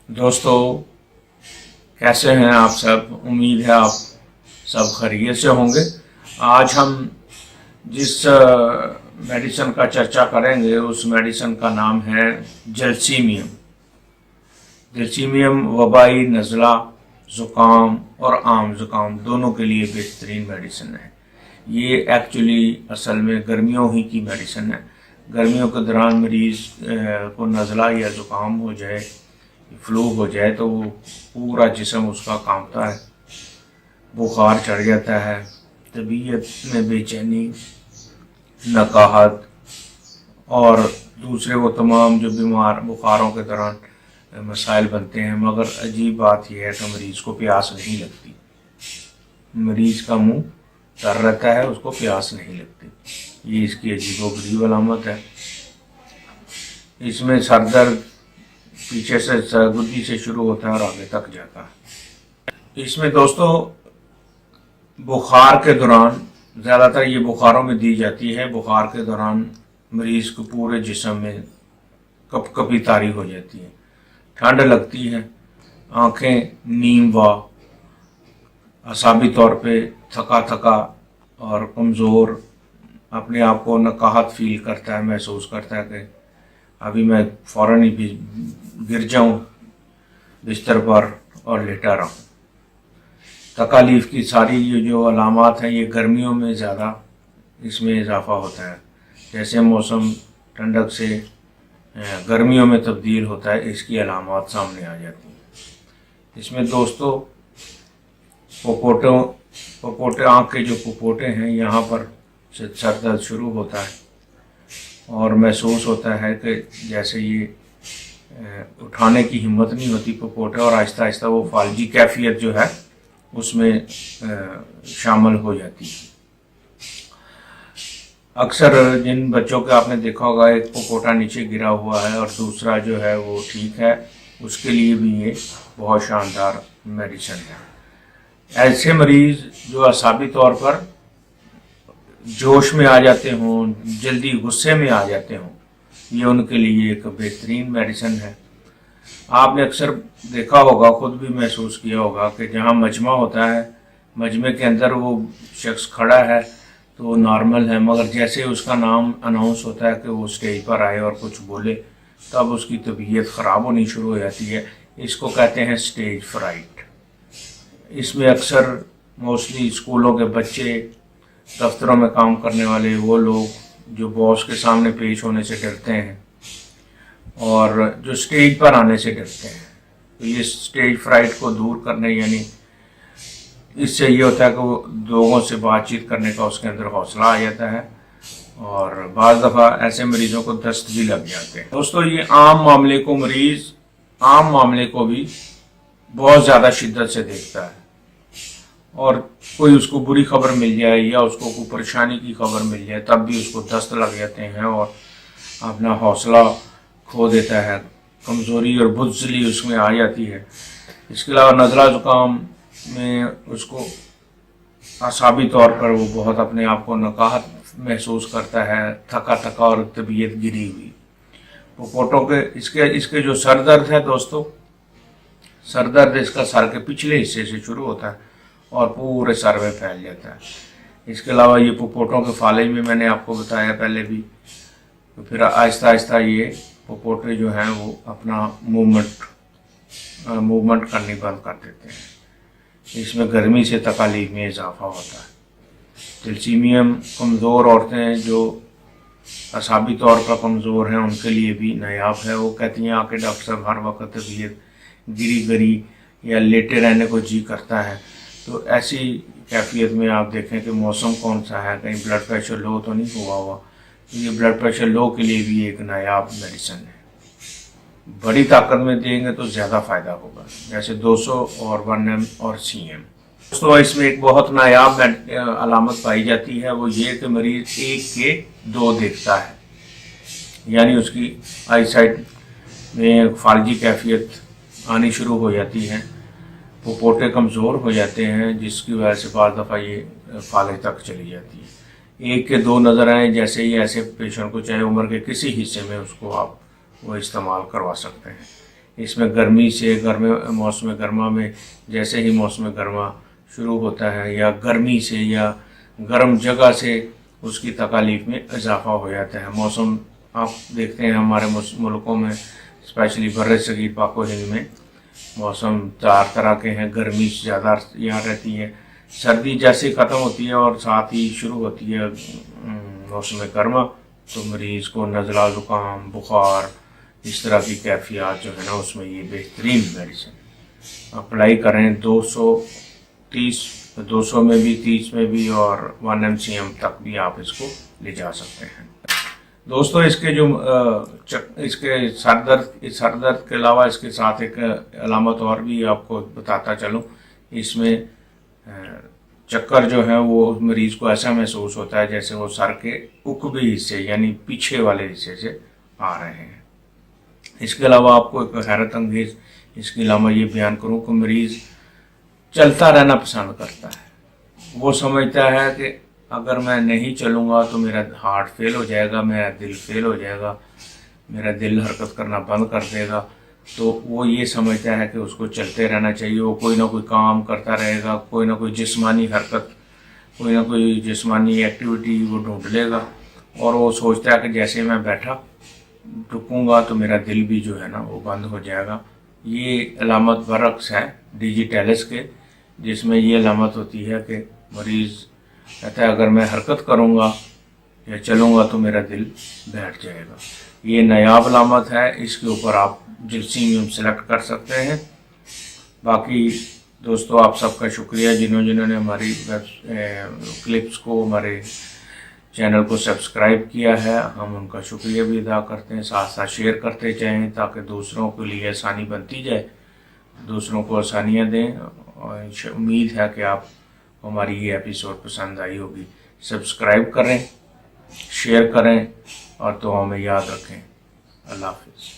दोस्तों, कैसे हैं आप सब। उम्मीद है आप सब खैरियत से होंगे। आज हम जिस मेडिसिन का चर्चा करेंगे उस मेडिसिन का नाम है जलसीमियम। जलसीमियम वबाई नज़ला, ज़ुकाम और आम ज़ुकाम दोनों के लिए बेहतरीन मेडिसिन है। ये एक्चुअली असल में गर्मियों ही की मेडिसिन है। गर्मियों के दौरान मरीज़ को नज़ला या ज़ुकाम हो जाए, फ्लू हो जाए तो वो पूरा जिस्म उसका कांपता है, बुखार चढ़ जाता है, तबीयत में बेचैनी, नकाहत और दूसरे वो तमाम जो बीमार बुखारों के दौरान मसाइल बनते हैं। मगर अजीब बात यह है कि मरीज़ को प्यास नहीं लगती। मरीज़ का मुंह तर रहता है, उसको प्यास नहीं लगती। ये इसकी अजीबोगरीब अलामत है। इसमें सर दर्द पीछे से सरगुद्दी से शुरू होता है और आगे तक जाता है। इसमें दोस्तों बुखार के दौरान, ज़्यादातर ये बुखारों में दी जाती है। बुखार के दौरान मरीज़ को पूरे जिस्म में कपकपी तारी हो जाती है, ठंड लगती है, आँखें नीम व असाबी तौर पे थका थका और कमज़ोर, अपने आप को नकाहत फील करता है, महसूस करता है कि अभी मैं फ़ौरन ही गिर जाऊं बिस्तर पर और लेटा रहूं। तकालीफ की सारी ये जो अलामात हैं ये गर्मियों में ज़्यादा इसमें इजाफ़ा होता है। जैसे मौसम ठंडक से गर्मियों में तब्दील होता है, इसकी अलामात सामने आ जाती हैं। इसमें दोस्तों पपोटे आँख के जो पपोटे हैं यहाँ पर से सर दर्द शुरू होता है और महसूस होता है कि जैसे ये उठाने की हिम्मत नहीं होती पपोटे, और आहिस्ता आहिस्ता वो फालजी कैफियत जो है उसमें शामिल हो जाती है। अक्सर जिन बच्चों के आपने देखा होगा एक पपोटा नीचे गिरा हुआ है और दूसरा जो है वो ठीक है, उसके लिए भी ये बहुत शानदार मेडिसिन है। ऐसे मरीज़ जो असाबी तौर पर जोश में आ जाते हों, जल्दी गुस्से में आ जाते हों, ये उनके लिए एक बेहतरीन मेडिसिन है। आपने अक्सर देखा होगा, खुद भी महसूस किया होगा कि जहाँ मजमा होता है, मजमे के अंदर वो शख्स खड़ा है तो नॉर्मल है, मगर जैसे उसका नाम अनाउंस होता है कि वो स्टेज पर आए और कुछ बोले, तब उसकी तबीयत ख़राब होनी शुरू हो जाती है। इसको कहते हैं स्टेज फ्राइट। इसमें अक्सर मोस्टली स्कूलों के बच्चे, दफ्तरों में काम करने वाले वो लोग जो बॉस के सामने पेश होने से डरते हैं और जो स्टेज पर आने से डरते हैं, तो ये स्टेज फ्राइट को दूर करने, यानी इससे ये होता है कि वो लोगों से बातचीत करने का उसके अंदर हौसला आ जाता है और बाज़ दफ़ा ऐसे मरीज़ों को दस्त भी लग जाते हैं। दोस्तों ये आम मामले को भी बहुत ज़्यादा शिद्दत से देखता है, और कोई उसको बुरी खबर मिल जाए या उसको कोई परेशानी की खबर मिल जाए तब भी उसको दस्त लग जाते हैं और अपना हौसला खो देता है, कमज़ोरी और बुज़दिली उसमें आ जाती है। इसके अलावा नज़ला ज़ुकाम में उसको असाबी तौर पर वो बहुत अपने आप को नकाहत महसूस करता है, थका थका और तबीयत गिरी हुई। पपोटों के इसके जो सर दर्द है दोस्तों, सर दर्द इसका सर के पिछले हिस्से से शुरू होता है और पूरे सर में फैल जाता है। इसके अलावा ये पपोटों के फाले में मैंने आपको बताया पहले भी, तो फिर आहिस्ता आहिस्ता ये पपोटे जो हैं वो अपना मूवमेंट करनी बंद कर देते हैं। इसमें गर्मी से तकालीफ में इजाफा होता है। जलसीमियम कमज़ोर औरतें जो असाबी तौर पर कमज़ोर हैं उनके लिए भी नायाब है। वो कहती हैं आके डॉक्टर साहब हर वक्त तबीयत गिरी गरी या लेटे रहने को जी करता है, तो ऐसी कैफियत में आप देखें कि मौसम कौन सा है, कहीं ब्लड प्रेशर लो तो नहीं हुआ। ये ब्लड प्रेशर लो के लिए भी एक नायाब मेडिसिन है। बड़ी ताकत में देंगे तो ज़्यादा फ़ायदा होगा, जैसे 200 और 1M और CM। दोस्तों इसमें एक बहुत नायाब अलामत पाई जाती है, वो ये कि मरीज़ 1 के 2 देखता है, यानी उसकी आई साइट में फालजी कैफियत आनी शुरू हो जाती है, पपोटे कमज़ोर हो जाते हैं, जिसकी वजह से बाज़ दफ़ा ये फाले तक चली जाती है। 1 के 2 नज़र आए, जैसे ही ऐसे पेशेंट को चाहे उम्र के किसी हिस्से में उसको आप वो इस्तेमाल करवा सकते हैं। اس میں گرمی سے موسم گرما میں جیسے ہی موسم گرما شروع ہوتا ہے یا گرمی سے یا گرم جگہ سے اس کی تکالیف میں اضافہ ہو جاتا ہے۔ موسم آپ دیکھتے ہیں ہمارے ملکوں میں اسپیشلی بر صغیر پاک و ہند میں موسم طرح کے ہیں۔ گرمی زیادہ یہاں رہتی ہے، سردی جیسے ختم ہوتی ہے اور ساتھ ہی شروع ہوتی ہے موسم گرما تو مریض کو نزلہ زکام بخار اس طرح کی کیفیات جو ہے نا اس میں یہ بہترین میڈیسن اپلائی کریں۔ 200 میں بھی 30 میں بھی اور 1 mcm تک بھی آپ اس کو لے جا سکتے ہیں۔ دوستو اس کے جو اس کے سر درد کے علاوہ اس کے ساتھ ایک علامت اور بھی آپ کو بتاتا چلوں، اس میں چکر جو ہے وہ مریض کو ایسا محسوس ہوتا ہے جیسے وہ سر کے عقبی حصے یعنی پیچھے والے حصے سے آ رہے ہیں۔ اس کے علاوہ آپ کو ایک حیرت انگیز اس کی علامت یہ بیان کروں کہ مریض چلتا رہنا پسند کرتا ہے۔ وہ سمجھتا ہے کہ اگر میں نہیں چلوں گا تو میرا ہارٹ فیل ہو جائے گا، میرا دل فیل ہو جائے گا، میرا دل حرکت کرنا بند کر دے گا، تو وہ یہ سمجھتا ہے کہ اس کو چلتے رہنا چاہیے۔ وہ کوئی نہ کوئی کام کرتا رہے گا، کوئی نہ کوئی جسمانی حرکت، کوئی نہ کوئی جسمانی ایکٹیویٹی وہ ڈھونڈ لے گا، اور وہ سوچتا ہے کہ جیسے میں بیٹھا رکوں گا تو میرا دل بھی جو ہے نا وہ بند ہو جائے گا۔ یہ علامت برعکس ہے ڈیجیٹیلس کے، جس میں یہ علامت ہوتی ہے کہ مریض کہتا ہے اگر میں حرکت کروں گا یا چلوں گا تو میرا دل بیٹھ جائے گا۔ یہ نایاب علامت ہے، اس کے اوپر آپ جلسیمیوم سلیکٹ کر سکتے ہیں۔ باقی دوستو آپ سب کا شکریہ جنہوں نے ہماری کلپس کو، ہمارے چینل کو سبسکرائب کیا ہے، ہم ان کا شکریہ بھی ادا کرتے ہیں۔ ساتھ ساتھ شیئر کرتے جائیں تاکہ دوسروں کے لیے آسانی بنتی جائے، دوسروں کو آسانیاں دیں، اور امید ہے کہ آپ کو ہماری یہ ایپیسوڈ پسند آئی ہوگی۔ سبسکرائب کریں، شیئر کریں اور دعاؤں میں یاد رکھیں۔ اللہ حافظ۔